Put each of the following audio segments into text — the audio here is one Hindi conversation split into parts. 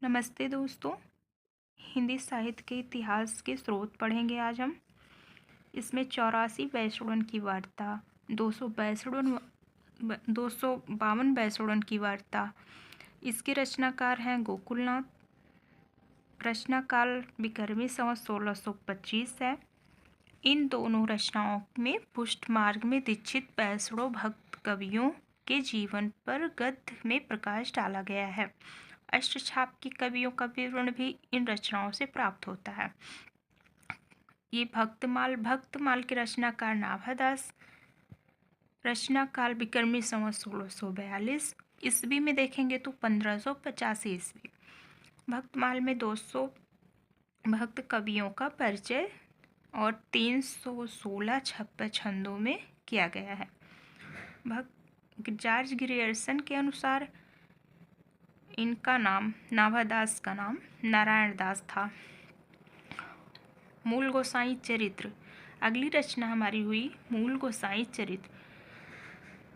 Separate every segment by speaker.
Speaker 1: नमस्ते दोस्तों। हिंदी साहित्य के इतिहास के स्रोत पढ़ेंगे आज हम। इसमें 84 बैसड़न की वार्ता, 252 बैसड़न की वार्ता। इसके रचनाकार हैं गोकुलनाथ। रचना काल विक्रमी संवत 1625 है। इन दोनों रचनाओं में पुष्ट मार्ग में दीक्षित बैसड़ों भक्त कवियों के जीवन पर गद्य में प्रकाश डाला गया है। अष्टछाप की कवियों का विवरण भी इन रचनाओं से प्राप्त होता है। ये भक्तमाल के रचनाकार नाभादास। रचना काल विक्रमी संवत 1642 ईस्वी में देखेंगे तो 1585 ईस्वी। भक्तमाल में 200 भक्त कवियों का परिचय और 316 छंदों में किया गया है। जॉर्ज ग्रियर्सन के अनुसार इनका नाम, नाभादास का नाम नारायण दास था। मूल गोसाई चरित्र। अगली रचना हमारी हुई मूल गोसाई चरित्र।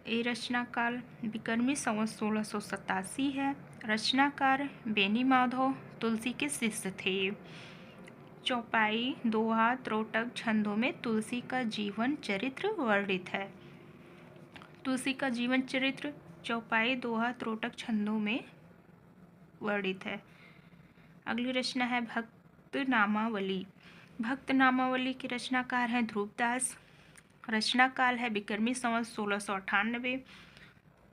Speaker 1: ये रचना काल विक्रमी संवत 1687 है। रचनाकार बेनी माधव तुलसी के शिष्य थे। चौपाई, दोहा, त्रोटक छंदों में तुलसी का जीवन चरित्र वर्णित है। तुलसी का जीवन चरित्र चौपाई, दोहा, त्रोटक छंदों में वर्णित है। अगली रचना है भक्त नामावली। भक्त नामावली के रचनाकार हैं ध्रुवदास। रचना काल है विक्रमी संवत 1698।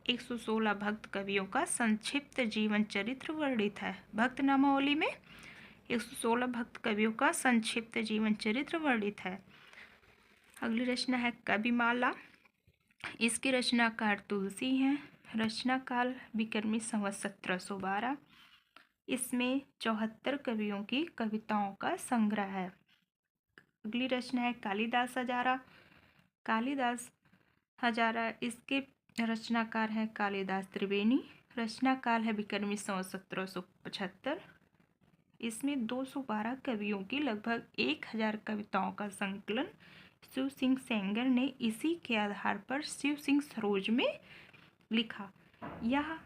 Speaker 1: 116 भक्त कवियों का संक्षिप्त जीवन चरित्र वर्णित है। भक्त नामावली में 116 भक्त कवियों का संक्षिप्त जीवन चरित्र वर्णित है। अगली रचना है कविमाला। इसके रचनाकार तुलसी हैं। रचना काल विक्रमी संवत 1712। इसमें 74 कवियों की कविताओं का संग्रह है। अगली रचना है कालिदास हजारा। कालिदास हजारा, इसके रचनाकार हैं कालिदास त्रिवेणी। रचना काल है विक्रमी संवत 1775। इसमें 212 कवियों की लगभग 1000 कविताओं का संकलन शिव सिंह सेंगर ने इसी के आधार पर शिव सिंह सरोज में लिखा। यह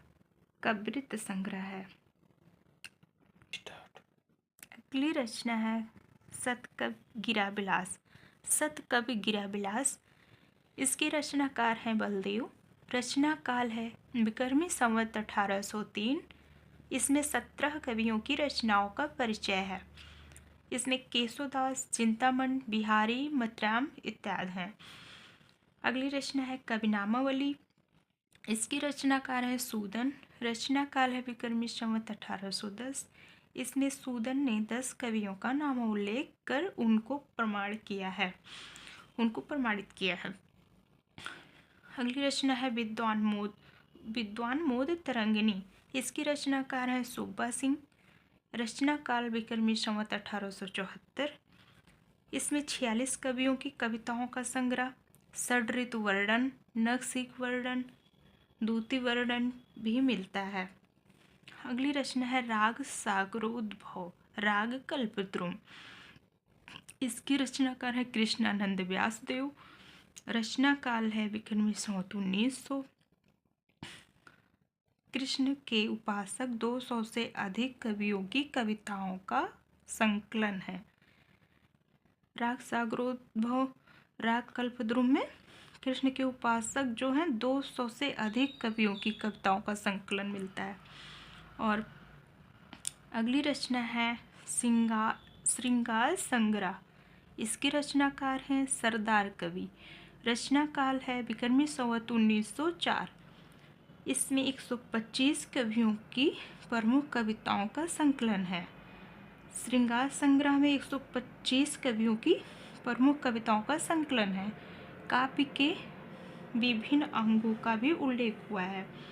Speaker 1: कवित्त संग्रह है। अगली रचना है सतकवि गिरिबिलास। सतकवि गिरिबिलास, इसके रचनाकार हैं बलदेव। रचना काल है विक्रमी संवत 1803। इसमें 17 कवियों की रचनाओं का परिचय है। इसमें केशोदास, चिंतामण, बिहारी, मतराम इत्यादि हैं। अगली रचना है कविनामावली। इसकी रचनाकार है सूदन। रचना काल है विक्रमी संवत 1810। इसमें सूदन ने 10 कवियों का नाम उल्लेख कर उनको प्रमाणित किया है। अगली रचना है विद्वान मोद तरंगिणी। इसकी रचनाकार है सुब्बा सिंह। रचना काल विक्रमी संवत 1874। इसमें 46 कवियों की कविताओं का संग्रह, षड्ऋतु वर्णन, नखशिख वर्णन, दूती वर्णन भी मिलता है। अगली रचना है राग सागरोद्भव, राग कल्पद्रुम। इसकी रचनाकार है कृष्णानंद व्यासदेव। रचना काल है विक्रमी संवत 1900। कृष्ण के उपासक 200 से अधिक कवियों की कविताओं का संकलन है। राग सागरोद्भव, राग कल्पद्रुम में कृष्ण के उपासक जो हैं 200 से अधिक कवियों की कविताओं का संकलन मिलता है। और अगली रचना है श्रृंगार संग्रह। इसके रचनाकार हैं सरदार कवि। रचना काल है विक्रमी संवत 1904। इसमें 125 कवियों की प्रमुख कविताओं का संकलन है। श्रृंगार संग्रह में 125 कवियों की प्रमुख कविताओं का संकलन है। काव्य के विभिन्न अंगों का भी उल्लेख हुआ है।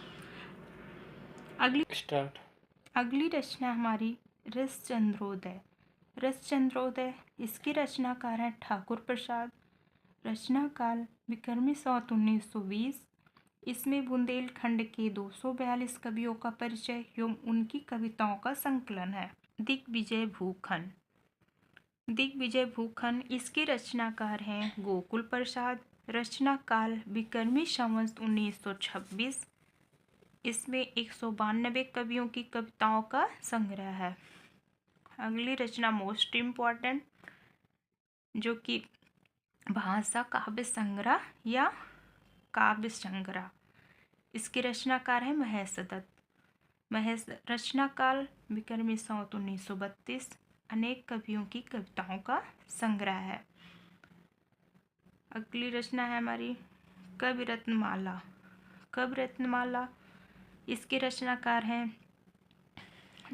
Speaker 1: अगली रचना हमारी रसचंद्रोदय। रसचंद्रोदय, इसके रचनाकार हैं ठाकुर प्रसाद। रचना काल विक्रमी संवत 1920। इसमें बुंदेलखंड के 242 कवियों का परिचय एवं उनकी कविताओं का संकलन है। दिग्विजय भूखंड, इसके रचनाकार हैं गोकुल प्रसाद। रचना काल विक्रमी संवत 1926। इसमें 192 कवियों की कविताओं का संग्रह है। अगली रचना मोस्ट इम्पॉर्टेंट, जो कि भाषा काव्य संग्रह या काव्य संग्रह। इसके रचनाकार है महेश दत्त। महेश रचना काल विक्रमी संवत 1932। अनेक कवियों की कविताओं का संग्रह है। अगली रचना है हमारी कवि रत्नमाला। कवि रत्नमाला, इसके रचनाकार हैं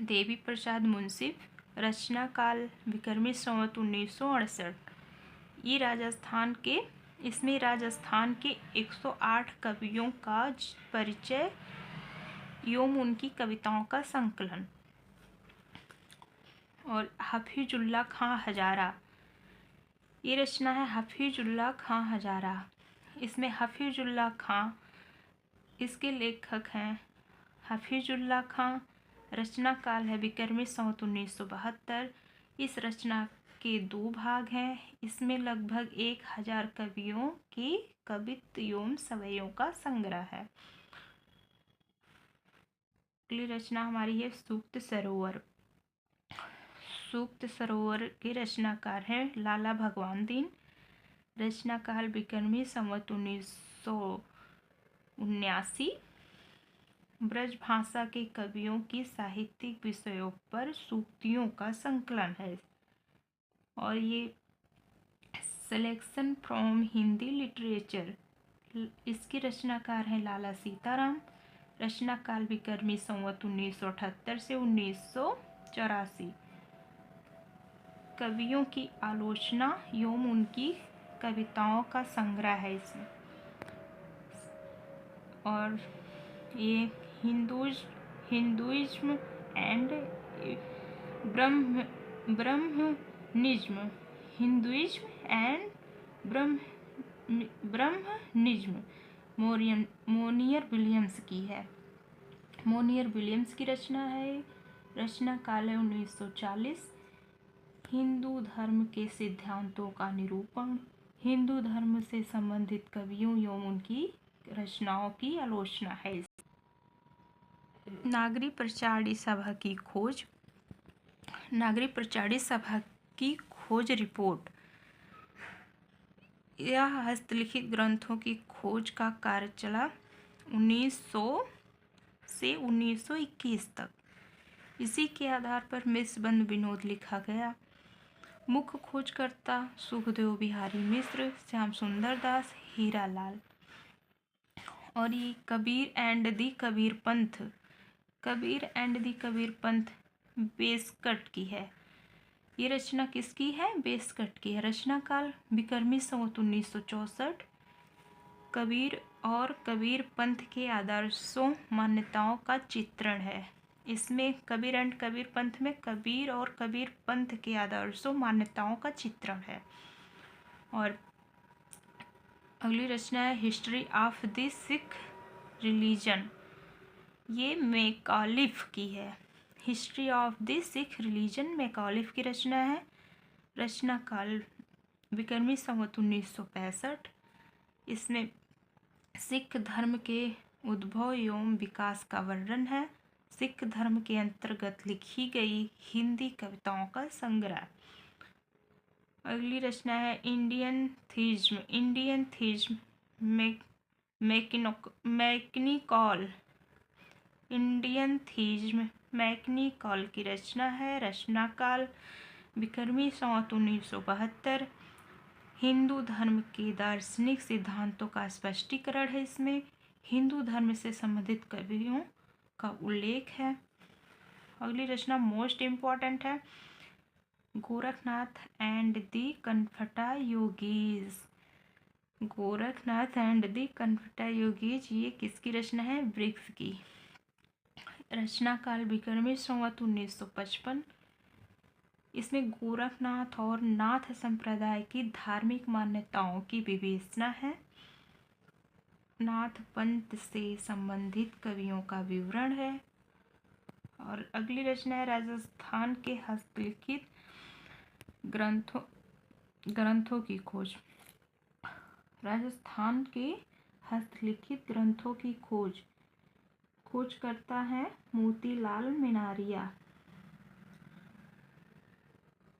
Speaker 1: देवी प्रसाद मुंशी। रचना काल विक्रमी संवत 1968। इसमें राजस्थान के 108 कवियों का परिचय एवं उनकी कविताओं का संकलन। और हफीजुल्लाह खां हजारा, ये रचना है हफीजुल्लाह खां हजारा। इसमें हफीजुल्लाह खां, इसके लेखक हैं हफीजुल्लाह खां। रचना काल है विक्रमी संवत 1972। इस रचना के 2 भाग हैं। इसमें लगभग 1000 कवियों की कवित्व एवं सवैयों का संग्रह है। अगली रचना हमारी है सूक्त सरोवर। सूक्त सरोवर के रचनाकार हैं लाला भगवान दीन। रचना काल विक्रमी संवत 1979। ब्रज भाषा के कवियों की साहित्यिक विषयों पर सूक्तियों का संकलन है। और ये सिलेक्शन फ्रॉम हिंदी लिटरेचर। इसके रचनाकार हैं लाला सीताराम। रचना काल विक्रमी संवत 1978 से 1984। कवियों की आलोचना एवं उनकी कविताओं का संग्रह है इसमें। और ये Hinduism and Brahmanism, Hinduism and Brahmanism Monier Williams की है। मोनियर विलियम्स की रचना है। रचना काल है 1940। हिंदू धर्म के सिद्धांतों का निरूपण, हिंदू धर्म से संबंधित कवियों एवं उनकी रचनाओं की आलोचना है। नागरी प्रचारी सभा की खोज। नागरी प्रचारी सभा की खोज रिपोर्ट, यह हस्तलिखित ग्रंथों की खोज का कार्य चला 1900 से 1921 तक। इसी के आधार पर मिसबंध विनोद लिखा गया। मुख्य खोजकर्ता सुखदेव बिहारी मिश्र, श्याम सुंदर दास, हीरा लाल। और ये Kabir and the Kabir Panth, Kabir and the Kabir Panth बेसकट की है। ये रचना किसकी है? बेसकट की है। रचना काल विक्रमी संवत 1964। कबीर और कबीर पंथ के आदर्शों मान्यताओं का चित्रण है। इसमें कबीर एंड कबीर पंथ में कबीर और कबीर पंथ के आदर्शों मान्यताओं का चित्रण है। और अगली रचना है history of the Sikh religion. ये मैकॉलिफ की है। History of the Sikh religion Macauliffe की रचना है। रचना काल विक्रमी संवत 1965। इसमें सिख धर्म के उद्भव एवं विकास का वर्णन है। सिख धर्म के अंतर्गत लिखी गई हिंदी कविताओं का संग्रह। अगली रचना है Indian theism. Indian theism Macnicol. Indian theism Macnicol की रचना है। रचना काल विक्रमी संवत 1972। हिंदू धर्म के दार्शनिक सिद्धांतों का स्पष्टीकरण है। इसमें हिंदू धर्म से संबंधित कवियों का उल्लेख है। अगली रचना मोस्ट इम्पॉर्टेंट है गोरखनाथ एंड दी कनकट्टा योगीज। गोरखनाथ एंड दी कनकट्टा योगीज, ये किसकी रचना है? ब्रिग्स की। रचना काल विक्रमी संवत 1955। इसमें गोरखनाथ और नाथ संप्रदाय की धार्मिक मान्यताओं की विवेचना है। नाथ पंथ से संबंधित कवियों का विवरण है। और अगली रचना है राजस्थान के हस्तलिखित ग्रंथों की खोज। राजस्थान के हस्तलिखित ग्रंथों की खोज करता है मोतीलाल मेनारिया।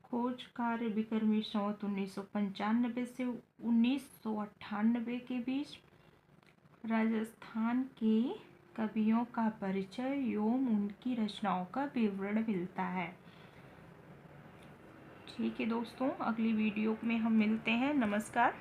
Speaker 1: खोज कार्य विक्रमी संवत 1995 से 1998 के बीच। राजस्थान के कवियों का परिचय एवं उनकी रचनाओं का विवरण मिलता है। ठीक है दोस्तों, अगली वीडियो में हम मिलते हैं। नमस्कार।